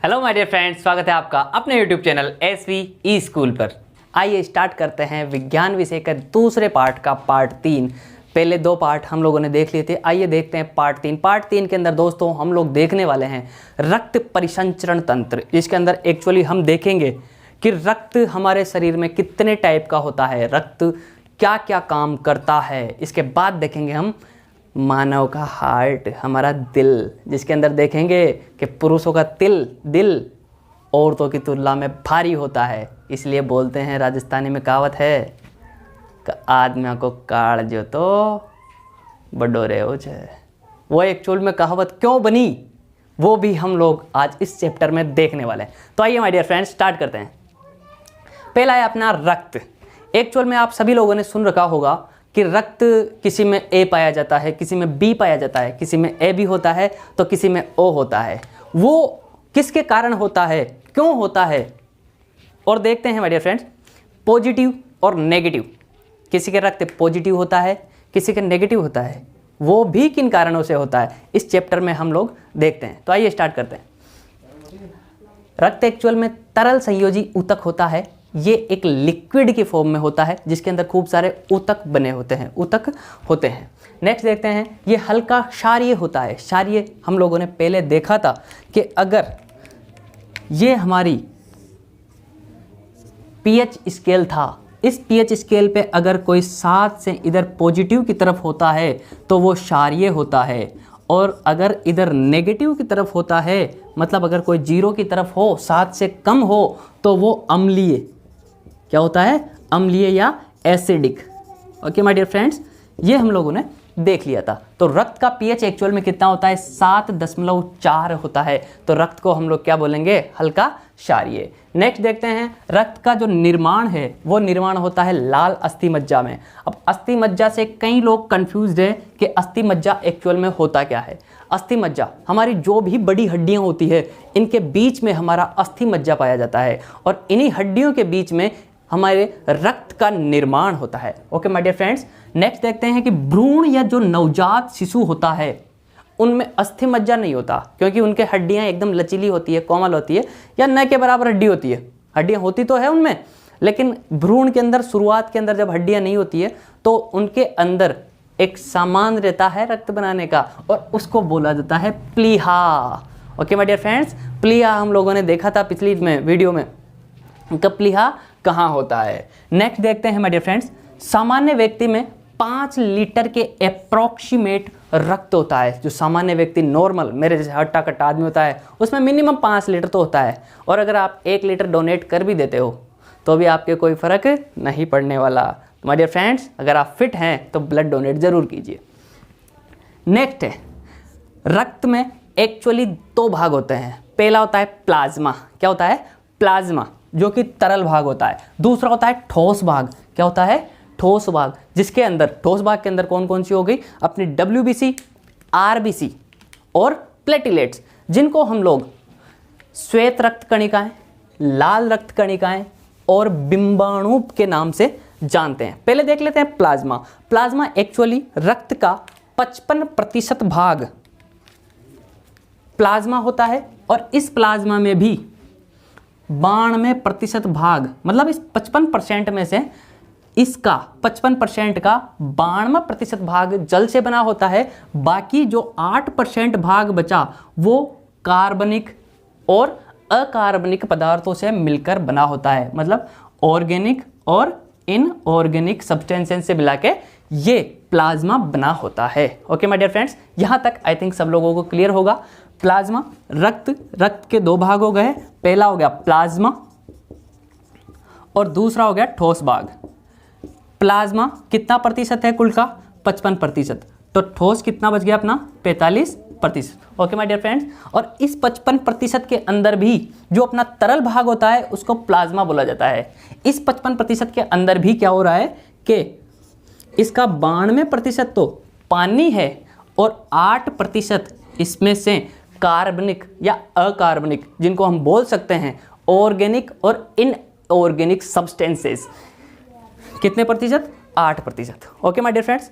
Hello my dear friends, स्वागत है आपका अपने यूट्यूब चैनल एसवी ई स्कूल पर। आइए स्टार्ट करते हैं विज्ञान विषय का दूसरे पार्ट का पार्ट 3। पहले 2 पार्ट हम लोगों ने देख लिए थे, आइए देखते हैं पार्ट 3। पार्ट 3 के अंदर दोस्तों हम लोग देखने वाले हैं रक्त परिसंचरण तंत्र। इसके अंदर एक्चुअली हम देखेंगे कि रक्त हमारे शरीर में कितने टाइप का होता है, रक्त क्या क्या काम करता है। इसके बाद देखेंगे हम मानव का हार्ट, हमारा दिल, जिसके अंदर देखेंगे कि पुरुषों का दिल औरतों की तुलना में भारी होता है। इसलिए बोलते हैं, राजस्थानी में कहावत है कि आदमियों को काढ़ जो तो बडोरे हो जाए। वो एक्चुअल में कहावत क्यों बनी, वो भी हम लोग आज इस चैप्टर में देखने वाले हैं। तो आइए माय डियर फ्रेंड्स स्टार्ट करते हैं। पहला है अपना रक्त। एक्चुअल में आप सभी लोगों ने सुन रखा होगा कि रक्त किसी में ए पाया जाता है, किसी में बी पाया जाता है, किसी में ए भी होता है तो किसी में ओ होता है। वो किसके कारण होता है, क्यों होता है, और देखते हैं माय डियर फ्रेंड्स पॉजिटिव और नेगेटिव। किसी के रक्त पॉजिटिव होता है, किसी के नेगेटिव होता है, वो भी किन कारणों से होता है इस चैप्टर में हम लोग देखते हैं। तो आइए स्टार्ट करते हैं। रक्त एक्चुअल में तरल संयोजी ऊतक होता है। ये एक लिक्विड की फॉर्म में होता है जिसके अंदर खूब सारे ऊतक बने होते हैं, ऊतक होते हैं। नेक्स्ट देखते हैं, ये हल्का क्षारीय होता है। क्षारीय हम लोगों ने पहले देखा था कि अगर ये हमारी पीएच स्केल था, इस पीएच स्केल पे अगर कोई 7 से इधर पॉजिटिव की तरफ होता है तो वो क्षारीय होता है, और अगर इधर नेगेटिव की तरफ होता है, मतलब अगर कोई 0 की तरफ हो, 7 से कम हो, तो वो अम्लीय, क्या होता है, अम्लीय या acidic. Okay my dear friends, ये हम लोगों ने देख लिया था। तो रक्त का पीएच एक्चुअल में कितना होता है, 7.4 होता है। तो रक्त को हम लोग क्या बोलेंगे, हल्का क्षारीय। नेक्स्ट देखते हैं, रक्त का जो निर्माण है वो निर्माण होता है लाल अस्थि मज्जा में। अब अस्थि मज्जा से कई लोग कंफ्यूज्ड है कि अस्थि मज्जा एक्चुअल में होता क्या है। अस्थि मज्जा हमारी जो भी बड़ी हड्डियां होती है, इनके बीच में हमारा अस्थि मज्जा पाया जाता है, और इन्हीं हड्डियों के बीच में हमारे रक्त का निर्माण होता है। Okay my dear friends, next देखते हैं कि भ्रूण या जो नवजात शिशु होता है उनमें अस्थि मज्जा नहीं होता, क्योंकि उनके हड्डियां एकदम लचीली होती है, कोमल होती है, या न के बराबर हड्डी होती है। हड्डियां होती तो है उनमें, लेकिन भ्रूण के अंदर शुरुआत के अंदर जब हड्डियां नहीं होती है तो उनके अंदर एक सामान रहता है रक्त बनाने का, और उसको बोला जाता है प्लीहा। ओके माय डियर फ्रेंड्स, प्लीहा हम लोगों ने देखा था पिछली वीडियो में कि प्लीहा कहाँ होता है। नेक्स्ट देखते हैं माय डियर फ्रेंड्स, सामान्य व्यक्ति में 5 लीटर के अप्रॉक्सीमेट रक्त होता है। जो सामान्य व्यक्ति नॉर्मल मेरे जैसे हट्टा कट्टा आदमी होता है उसमें मिनिमम 5 लीटर तो होता है, और अगर आप 1 लीटर डोनेट कर भी देते हो तो भी आपके कोई फ़र्क नहीं पड़ने वाला। तो माय डियर फ्रेंड्स, अगर आप फिट हैं तो ब्लड डोनेट ज़रूर कीजिए। नेक्स्ट है, रक्त में एक्चुअली 2 भाग होते हैं। पहला होता है प्लाज्मा, क्या होता है, प्लाज्मा, जो कि तरल भाग होता है। दूसरा होता है ठोस भाग, क्या होता है, ठोस भाग, जिसके अंदर ठोस भाग के अंदर कौन कौन सी हो गई, अपनी WBC, RBC और प्लेटिलेट्स, जिनको हम लोग श्वेत रक्त कणिकाएं, लाल रक्त कणिकाएं और बिंबाणु के नाम से जानते हैं। पहले देख लेते हैं प्लाज्मा। प्लाज्मा एक्चुअली रक्त का 55% भाग प्लाज्मा होता है, और इस प्लाज्मा में भी 92% भाग, मतलब इस 55% में से इसका 55% का 92% भाग जल से बना होता है। बाकी जो 8% भाग बचा वो कार्बनिक और अकार्बनिक पदार्थों से मिलकर बना होता है, मतलब ऑर्गेनिक और इनऑर्गेनिक सब्सटेंसेस से मिला के ये प्लाज्मा बना होता है। ओके माय डियर फ्रेंड्स, यहाँ तक आई थिंक सब लोगों को क्लियर होगा। प्लाज्मा, रक्त के 2 भाग हो गए। पहला हो गया प्लाज्मा और दूसरा हो गया ठोस भाग। प्लाज्मा कितना प्रतिशत है कुल का, 55%, तो ठोस कितना बच गया अपना, 45%। ओके माय डियर फ्रेंड्स, और इस 55% के अंदर भी जो अपना तरल भाग होता है उसको प्लाज्मा बोला जाता है। इस 55% के अंदर भी क्या हो रहा है कि इसका 92% तो पानी है और 8% इसमें से कार्बनिक या अकार्बनिक, जिनको हम बोल सकते हैं ऑर्गेनिक और इनऑर्गेनिक सब्सटेंसेस। कितने प्रतिशत, 8%। ओके माय डियर फ्रेंड्स,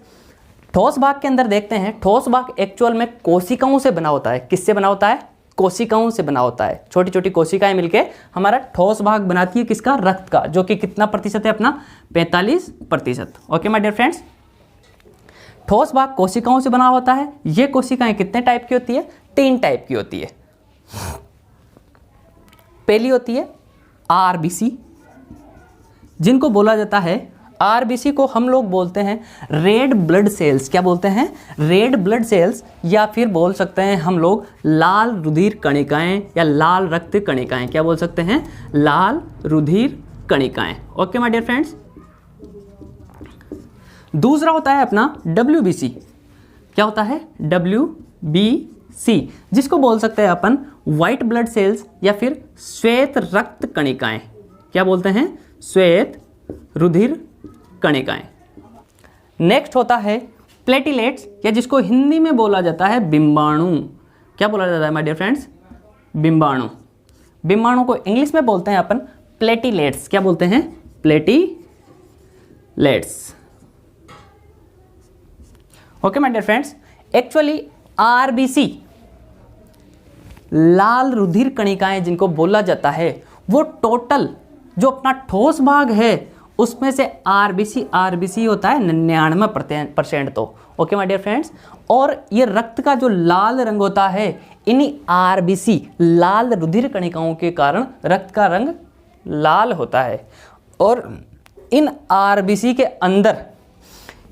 ठोस भाग के अंदर देखते हैं। ठोस भाग एक्चुअल में कोशिकाओं से बना होता है। किससे बना होता है, कोशिकाओं से बना होता है। छोटी छोटी कोशिकाएं मिलके हमारा ठोस भाग बनाती है किसका, रक्त का, जो कि कितना प्रतिशत है अपना 45%। ओके माय डियर फ्रेंड्स, ठोस भाग कोशिकाओं से बना होता है। ये कोशिकाएं कितने टाइप की होती है, 3 टाइप की होती है। पहली होती है आरबीसी, जिनको बोला जाता है, आरबीसी को हम लोग बोलते हैं रेड ब्लड सेल्स। क्या बोलते हैं, रेड ब्लड सेल्स, या फिर बोल सकते हैं हम लोग लाल रुधिर कणिकाएं या लाल रक्त कणिकाएं। क्या बोल सकते हैं, लाल रुधिर कणिकाएं। Okay my dear friends. दूसरा होता है अपना डब्ल्यूबीसी। क्या होता है, डब्ल्यूबीसी, जिसको बोल सकते हैं अपन व्हाइट ब्लड सेल्स या फिर श्वेत रक्त कणिकाएं। क्या बोलते हैं, श्वेत रुधिर कणिकाएं। नेक्स्ट होता है प्लेटिलेट्स, या जिसको हिंदी में बोला जाता है बिंबाणु। क्या बोला जाता है माय डियर फ्रेंड्स, बिंबाणु। बिंबाणु को इंग्लिश में बोलते हैं अपन प्लेटिलेट्स। क्या बोलते हैं, platelets. Okay my dear friends, actually RBC, लाल रुधिर कणिकाएं जिनको बोला जाता है, वो टोटल जो अपना ठोस भाग है उसमें से आरबीसी होता है 99%। तो ओके माय डियर फ्रेंड्स, और ये रक्त का जो लाल रंग होता है, इन्हीं आरबीसी लाल रुधिर कणिकाओं के कारण रक्त का रंग लाल होता है। और इन आरबीसी के अंदर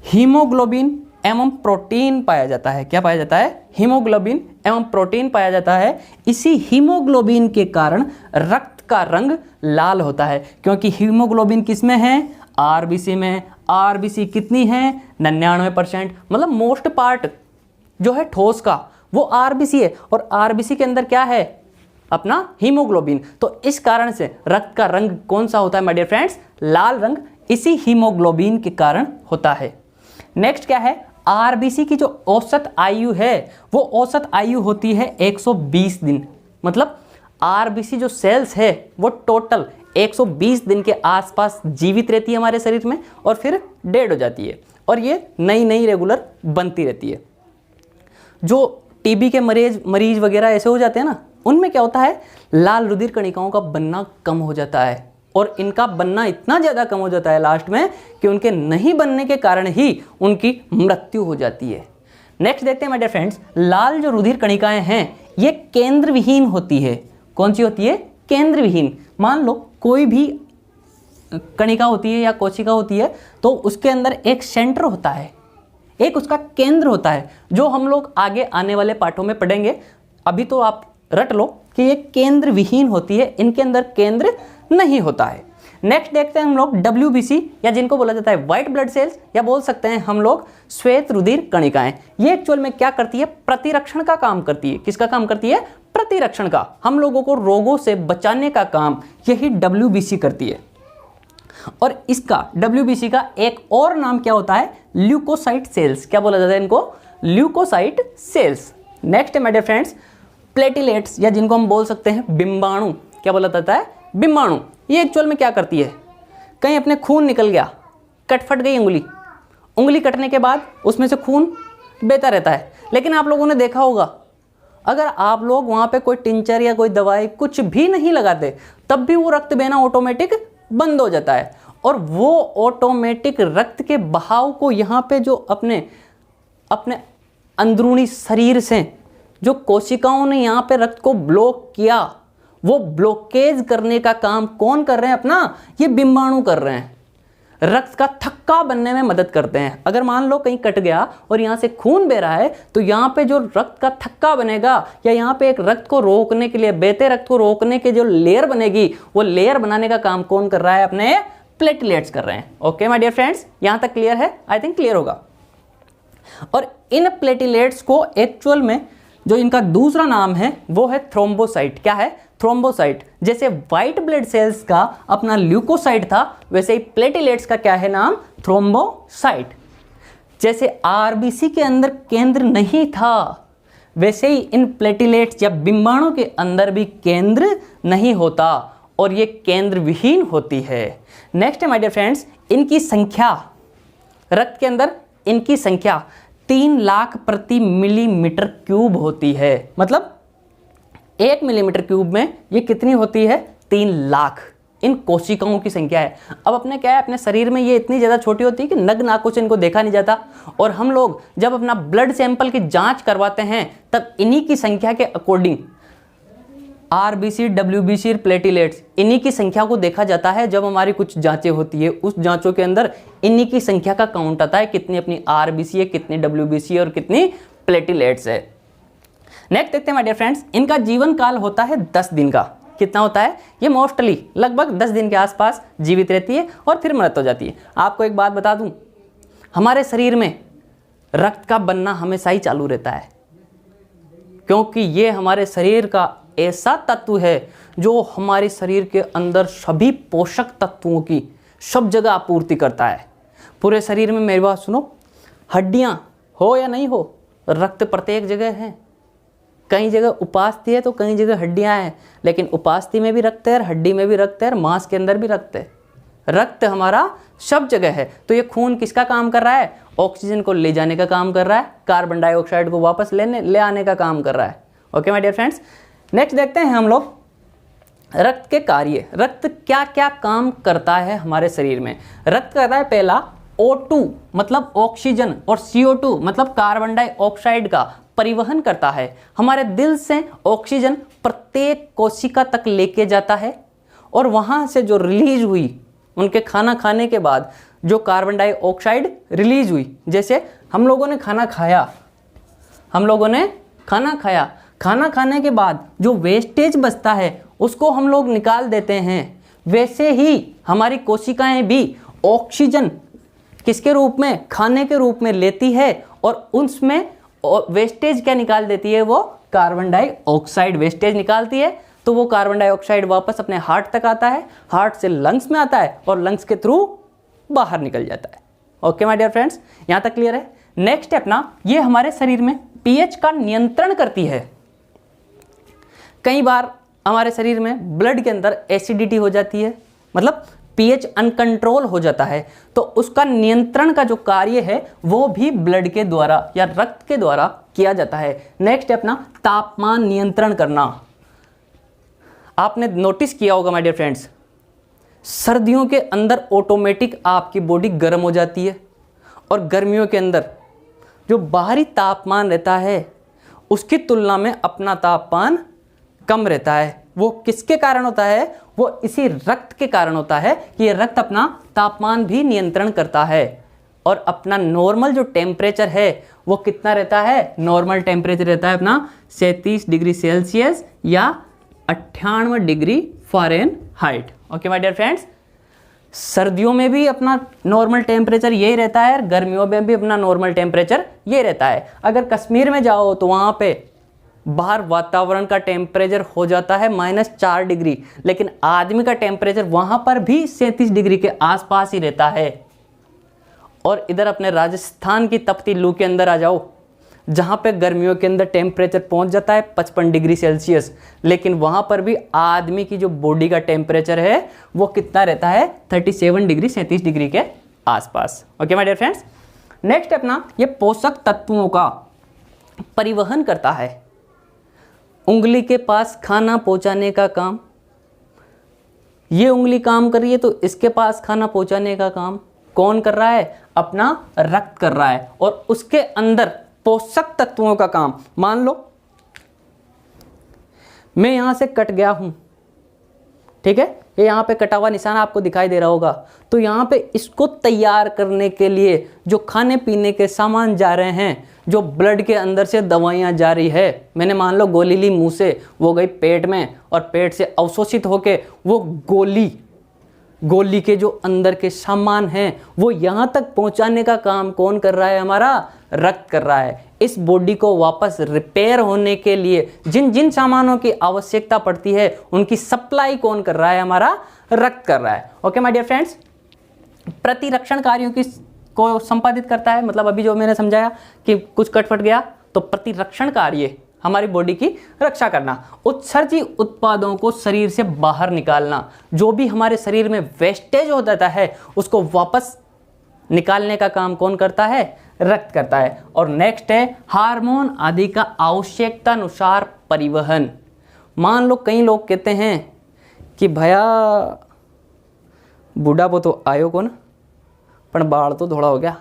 हीमोग्लोबिन एवं प्रोटीन पाया जाता है। क्या पाया जाता है, हीमोग्लोबिन एवं प्रोटीन पाया जाता है। इसी हीमोग्लोबिन के कारण रक्त का रंग लाल होता है, क्योंकि हीमोग्लोबिन किसमें है, आरबीसी में। आरबीसी कितनी है, 99%। मतलब मोस्ट पार्ट जो है ठोस का वो आरबीसी है, और आरबीसी के अंदर क्या है, अपना हीमोग्लोबिन। तो इस कारण से रक्त का रंग कौन सा होता है माय डियर फ्रेंड्स, लाल रंग, इसी हीमोग्लोबिन के कारण होता है। नेक्स्ट क्या है, आरबीसी की जो औसत आयु है, वो औसत आयु होती है 120 दिन। मतलब आरबीसी जो सेल्स है वो टोटल 120 दिन के आसपास जीवित रहती है हमारे शरीर में, और फिर डेड हो जाती है, और ये नई नई रेगुलर बनती रहती है। जो टीबी के मरीज वगैरह ऐसे हो जाते हैं ना, उनमें क्या होता है, लाल रुधिर कणिकाओं का बनना कम हो जाता है, और इनका बनना इतना ज़्यादा कम हो जाता है लास्ट में कि उनके नहीं बनने के कारण ही उनकी मृत्यु हो जाती है। नेक्स्ट देखते हैं माय डियर फ्रेंड्स, लाल जो रुधिर कणिकाएं हैं ये केंद्र विहीन होती है। कौन सी होती है, केंद्र विहीन। मान लो कोई भी कणिका होती है या कोशिका होती है, तो उसके अंदर एक सेंटर होता है, एक उसका केंद्र होता है, जो हम लोग आगे आने वाले पाठों में पढ़ेंगे। अभी तो आप रट लो कि ये केंद्र विहीन होती है, इनके अंदर केंद्र नहीं होता है। नेक्स्ट देखते हैं हम लोग डब्ल्यूबीसी, या जिनको बोला जाता है व्हाइट ब्लड सेल्स, या बोल सकते हैं हम लोग श्वेत रुधिर कणिकाएं। ये एक्चुअल में क्या करती है, प्रतिरक्षण का काम करती है। किसका काम करती है, प्रतिरक्षण का। हम लोगों को रोगों से बचाने का काम यही डब्ल्यूबीसी करती है। और इसका डब्ल्यूबीसी का एक और नाम क्या होता है, ल्यूकोसाइट सेल्स। क्या बोला जाता है इनको, leucocyte cells. Next my dear friends, platelets, या जिनको हम बोल सकते हैं बिंबाणु। क्या बोला जाता है, बिंबाणु। ये एक्चुअल में क्या करती है, कहीं अपने खून निकल गया, फट गई उंगली कटने के बाद उसमें से खून बहता रहता है, लेकिन आप लोगों ने देखा होगा अगर आप लोग वहाँ पे कोई टिंचर या कोई दवाई कुछ भी नहीं लगाते, तब भी वो रक्त बहना ऑटोमेटिक बंद हो जाता है। और वो ऑटोमेटिक रक्त के बहाव को यहाँ पे जो अपने अंदरूनी शरीर से जो कोशिकाओं ने यहाँ पे रक्त को ब्लॉक किया, वो ब्लॉकेज करने का काम कौन कर रहे हैं, अपना ये बिंबाणु कर रहे हैं। रक्त का थक्का बनने में मदद करते हैं। अगर मान लो कहीं कट गया और यहाँ से खून बह रहा है, तो यहाँ पे जो रक्त का थक्का बनेगा, या यहाँ पे एक रक्त को रोकने के लिए, बहते रक्त को रोकने के जो लेयर बनेगी, वो लेयर बनाने का काम कौन कर रहा है, अपने प्लेटलेट्स कर रहे हैं। ओके माय डियर फ्रेंड्स, यहाँ तक क्लियर है, आई थिंक क्लियर होगा। और इन प्लेटलेट्स को एक्चुअल में जो इनका दूसरा नाम है वो है थ्रोम्बोसाइट। क्या है, थ्रोम्बोसाइट। जैसे व्हाइट ब्लड सेल्स का अपना ल्यूकोसाइट था, वैसे ही प्लेटलेट्स का क्या है नाम, थ्रोम्बोसाइट। जैसे आरबीसी के अंदर केंद्र नहीं था, वैसे ही इन प्लेटलेट्स या बिंबाणु के अंदर भी केंद्र नहीं होता, और ये केंद्र विहीन होती है। नेक्स्ट है माय डियर फ्रेंड्स, इनकी संख्या, रक्त के अंदर इनकी संख्या 3 लाख प्रति मिलीमीटर क्यूब होती है। मतलब 1 मिलीमीटर क्यूब में ये कितनी होती है? 3 लाख इन कोशिकाओं की संख्या है। अब अपने क्या है, अपने शरीर में ये इतनी ज़्यादा छोटी होती है कि नग्न आंखों से इनको देखा नहीं जाता, और हम लोग जब अपना ब्लड सैंपल की जांच करवाते हैं तब इन्हीं की संख्या के अकॉर्डिंग आरबीसी, डब्ल्यूबीसी, प्लेटिलेट्स, इन्हीं की संख्या को देखा जाता है। जब हमारी कुछ जांचें होती है उस जांचों के अंदर इन्हीं की संख्या का काउंट आता है, कितनी अपनी आरबीसी है, कितनी डब्ल्यूबीसी है और कितनी प्लेटिलेट्स है। नेक्स्ट देखते हैं माय डियर फ्रेंड्स, इनका जीवन काल होता है 10 दिन का। कितना होता है? ये मोस्टली लगभग 10 दिन के आसपास जीवित रहती है और फिर मृत हो जाती है। आपको एक बात बता दूं, हमारे शरीर में रक्त का बनना हमेशा ही चालू रहता है, क्योंकि ये हमारे शरीर का ऐसा तत्व है जो हमारे शरीर के अंदर सभी पोषक तत्वों की सब जगह आपूर्ति करता है। पूरे शरीर में मेरी बात सुनो, हड्डियां हो या नहीं हो, रक्त प्रत्येक जगह है। कई जगह उपास्थि है तो कई जगह हड्डियां हैं, लेकिन उपास्थि में भी रक्त है और हड्डी में भी रक्त है और मांस के अंदर भी रक्त है। रक्त हमारा सब जगह है। तो ये खून किसका काम कर रहा है? ऑक्सीजन को ले जाने का काम कर रहा है, कार्बन डाइऑक्साइड को वापस ले आने का काम कर रहा है। Okay my dear friends, next देखते हैं हम लोग रक्त के कार्य। रक्त क्या क्या काम करता है हमारे शरीर में? रक्त करता है पहला O2 मतलब ऑक्सीजन और CO2 मतलब कार्बन डाइऑक्साइड का परिवहन करता है। हमारे दिल से ऑक्सीजन प्रत्येक कोशिका तक लेके जाता है और वहां से जो रिलीज हुई, उनके खाना खाने के बाद जो कार्बन डाइऑक्साइड रिलीज हुई, जैसे हम लोगों ने खाना खाया, खाना खाने के बाद जो वेस्टेज बचता है उसको हम लोग निकाल देते हैं। वैसे ही हमारी कोशिकाएं भी ऑक्सीजन किसके रूप में? खाने के रूप में लेती है और उसमें वेस्टेज क्या निकाल देती है? वो कार्बन डाइऑक्साइड वेस्टेज निकालती है। तो वो कार्बन डाइऑक्साइड वापस अपने हार्ट तक आता है, हार्ट से लंग्स में आता है और लंग्स के थ्रू बाहर निकल जाता है। ओके माय डियर फ्रेंड्स, यहां तक क्लियर है? नेक्स्ट है अपना, ये हमारे शरीर में पीएच का नियंत्रण करती है। कई बार हमारे शरीर में ब्लड के अंदर एसिडिटी हो जाती है, मतलब पीएच अनकंट्रोल हो जाता है, तो उसका नियंत्रण का जो कार्य है वो भी ब्लड के द्वारा या रक्त के द्वारा किया जाता है। नेक्स्ट है अपना तापमान नियंत्रण करना। आपने नोटिस किया होगा माय डियर फ्रेंड्स, सर्दियों के अंदर ऑटोमेटिक आपकी बॉडी गर्म हो जाती है और गर्मियों के अंदर जो बाहरी तापमान रहता है उसकी तुलना में अपना तापमान कम रहता है। वो किसके कारण होता है? वो इसी रक्त के कारण होता है कि ये रक्त अपना तापमान भी नियंत्रण करता है और अपना नॉर्मल जो टेम्परेचर है वो कितना रहता है? नॉर्मल टेम्परेचर रहता है अपना 37 डिग्री सेल्सियस या 98 degree Fahrenheit. Okay my dear friends, सर्दियों में भी अपना नॉर्मल टेम्परेचर यही रहता है और गर्मियों में भी अपना नॉर्मल टेम्परेचर ये रहता है। अगर कश्मीर में जाओ तो वहाँ पे बाहर वातावरण का टेम्परेचर हो जाता है -4 डिग्री, लेकिन आदमी का टेम्परेचर वहाँ पर भी 37 डिग्री के आसपास ही रहता है। और इधर अपने राजस्थान की तपती लू के अंदर आ जाओ, जहाँ पे गर्मियों के अंदर टेम्परेचर पहुँच जाता है 55 डिग्री सेल्सियस, लेकिन वहाँ पर भी आदमी की जो बॉडी का टेम्परेचर है वो कितना रहता है? 37 डिग्री 37 डिग्री के आसपास। Okay my dear friends, next अपना ये पोषक तत्वों का परिवहन करता है। उंगली के पास खाना पहुंचाने का काम, ये उंगली काम कर रही है तो इसके पास खाना पहुंचाने का काम कौन कर रहा है? अपना रक्त कर रहा है। और उसके अंदर पोषक तत्वों का काम, मान लो मैं यहां से कट गया हूं, ठीक है, ये यहाँ पे कटा हुआ निशान आपको दिखाई दे रहा होगा, तो यहाँ पे इसको तैयार करने के लिए जो खाने पीने के सामान जा रहे हैं, जो ब्लड के अंदर से दवाइयाँ जा रही है, मैंने मान लो गोली ली मुंह से, वो गई पेट में और पेट से अवशोषित होके वो गोली के जो अंदर के सामान हैं वो यहाँ तक पहुँचाने का काम कौन कर रहा है? हमारा रक्त कर रहा है। इस बॉडी को वापस रिपेयर होने के लिए जिन जिन सामानों की आवश्यकता पड़ती है उनकी सप्लाई कौन कर रहा है? हमारा रक्त कर रहा है। ओके माय डियर फ्रेंड्स, प्रतिरक्षण कार्यों को संपादित करता है, मतलब अभी जो मैंने समझाया कि कुछ कटफट गया तो प्रतिरक्षण कार्य हमारी बॉडी की रक्षा करना, उत्सर्जी उत्पादों को शरीर से बाहर निकालना, जो भी हमारे शरीर में वेस्टेज हो जाता है उसको वापस निकालने का काम कौन करता है? रक्त करता है। और नेक्स्ट है हार्मोन आदि का आवश्यकता अनुसार परिवहन। मान लो कई लोग कहते हैं कि भैया बुढ़ापो तो आयो को ना, पर बाल तो थोड़ा हो गया।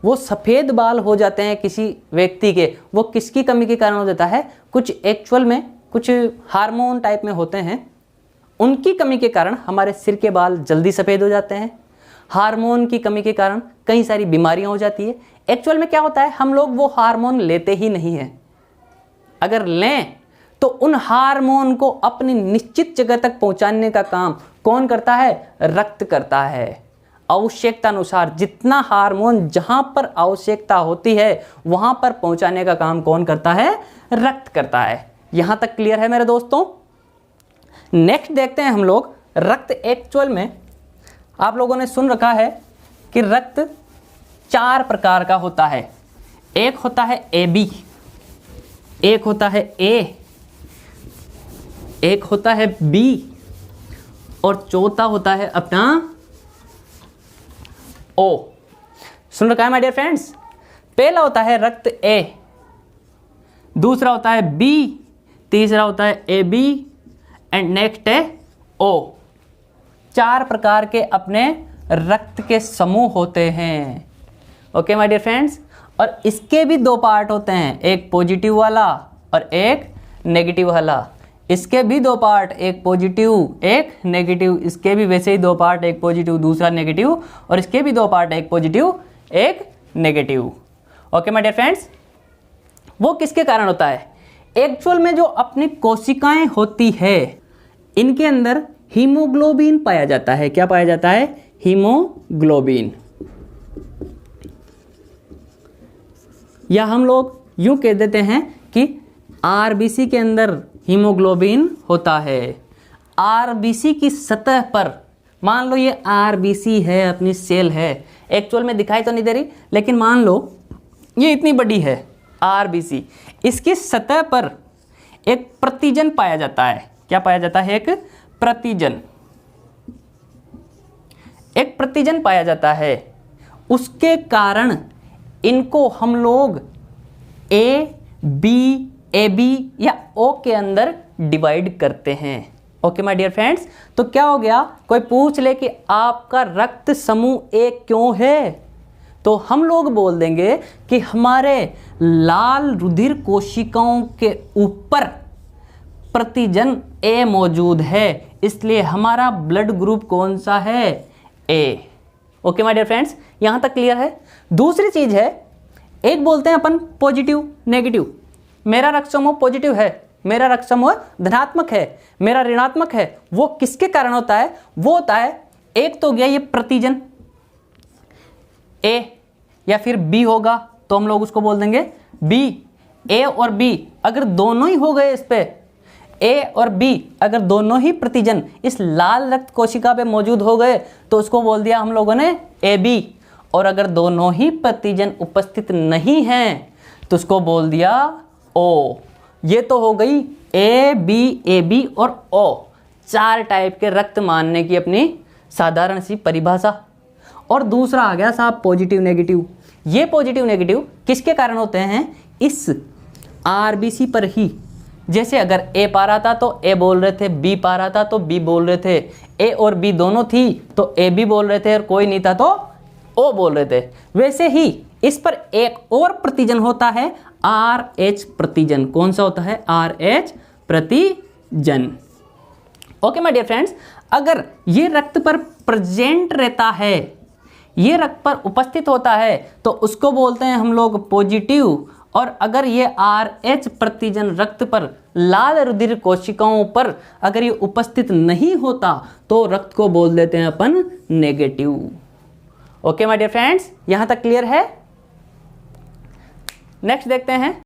वो सफ़ेद बाल हो जाते हैं किसी व्यक्ति के, वो किसकी कमी के कारण हो जाता है? कुछ एक्चुअल में कुछ हार्मोन टाइप में होते हैं, उनकी कमी के कारण हमारे सिर के बाल जल्दी सफ़ेद हो जाते हैं। हार्मोन की कमी के कारण कई सारी बीमारियां हो जाती है। एक्चुअल में क्या होता है, हम लोग वो हार्मोन लेते ही नहीं हैं। अगर लें तो उन हार्मोन को अपनी निश्चित जगह तक पहुंचाने का काम कौन करता है? रक्त करता है। आवश्यकता अनुसार जितना हार्मोन जहां पर आवश्यकता होती है वहां पर पहुंचाने का काम कौन करता है? रक्त करता है। यहां तक क्लियर है मेरे दोस्तों? नेक्स्ट देखते हैं हम लोग रक्त। एक्चुअल में आप लोगों ने सुन रखा है कि रक्त 4 प्रकार का होता है। एक होता है AB, एक होता है A, एक होता है B और चौथा होता है अपना O। सुन रखा है माय डियर फ्रेंड्स? पहला होता है रक्त A, दूसरा होता है B, तीसरा होता है AB एंड नेक्स्ट है O। 4 प्रकार के अपने रक्त के समूह होते हैं। ओके माय डियर फ्रेंड्स, और इसके भी 2 पार्ट होते हैं, एक पॉजिटिव वाला और एक नेगेटिव वाला। इसके भी 2 पार्ट, एक पॉजिटिव एक नेगेटिव। इसके भी वैसे ही 2 पार्ट, एक पॉजिटिव दूसरा नेगेटिव, और इसके भी 2 पार्ट, एक पॉजिटिव एक negative. Okay my dear friends, वो किसके कारण होता है? एक्चुअल में जो अपनी कोशिकाएं होती है इनके अंदर हीमोग्लोबिन पाया जाता है। क्या पाया जाता है? हीमोग्लोबिन। या हम लोग यूं कह देते हैं कि आरबीसी के अंदर हीमोग्लोबिन होता है। आरबीसी की सतह पर, मान लो ये आरबीसी है, अपनी सेल है, एक्चुअल में दिखाई तो नहीं दे रही, लेकिन मान लो ये इतनी बड़ी है आरबीसी, इसकी सतह पर एक प्रतिजन पाया जाता है। क्या पाया जाता है? एक प्रतिजन। एक प्रतिजन पाया जाता है। उसके कारण इनको हम लोग ए बी या ओ के अंदर डिवाइड करते हैं। ओके माय डियर फ्रेंड्स, तो क्या हो गया? कोई पूछ ले कि आपका रक्त समूह ए क्यों है, तो हम लोग बोल देंगे कि हमारे लाल रुधिर कोशिकाओं के ऊपर प्रतिजन ए मौजूद है, इसलिए हमारा ब्लड ग्रुप कौन सा है? ए। ओके माय डियर फ्रेंड्स, यहां तक क्लियर है? दूसरी चीज है, एक बोलते हैं अपन पॉजिटिव नेगेटिव। मेरा रक्त समूह पॉजिटिव है, मेरा रक्त समूह धनात्मक है, मेरा ऋणात्मक है। वो किसके कारण होता है? वो होता है, एक तो गया ये प्रतिजन ए या फिर बी होगा, तो हम लोग उसको बोल देंगे बी। ए और बी अगर दोनों ही हो गए, इस पे ए और बी अगर दोनों ही प्रतिजन इस लाल रक्त कोशिका पे मौजूद हो गए तो उसको बोल दिया हम लोगों ने ए बी। और अगर दोनों ही प्रतिजन उपस्थित नहीं हैं तो उसको बोल दिया ओ। ये तो हो गई ए बी और ओ, 4 टाइप के रक्त मानने की अपनी साधारण सी परिभाषा। और दूसरा आ गया साहब पॉजिटिव नेगेटिव। ये पॉजिटिव नेगेटिव किसके कारण होते हैं? इस आरबीसी पर ही। जैसे अगर ए पा रहा था तो ए बोल रहे थे, बी पा रहा था तो बी बोल रहे थे, ए और बी दोनों थी तो ए बी बोल रहे थे, और कोई नहीं था तो ओ बोल रहे थे। वैसे ही इस पर एक और प्रतिजन होता है, आर एच प्रतिजन। कौन सा होता है? आर एच प्रतिजन। ओके माय डियर फ्रेंड्स, अगर ये रक्त पर प्रेजेंट रहता है, ये रक्त पर उपस्थित होता है, तो उसको बोलते हैं हम लोग पॉजिटिव। और अगर ये आर एच प्रतिजन रक्त पर, लाल रुधिर कोशिकाओं पर अगर ये उपस्थित नहीं होता तो रक्त को बोल देते हैं अपन negative. Okay my dear friends, यहां तक क्लियर है? नेक्स्ट देखते हैं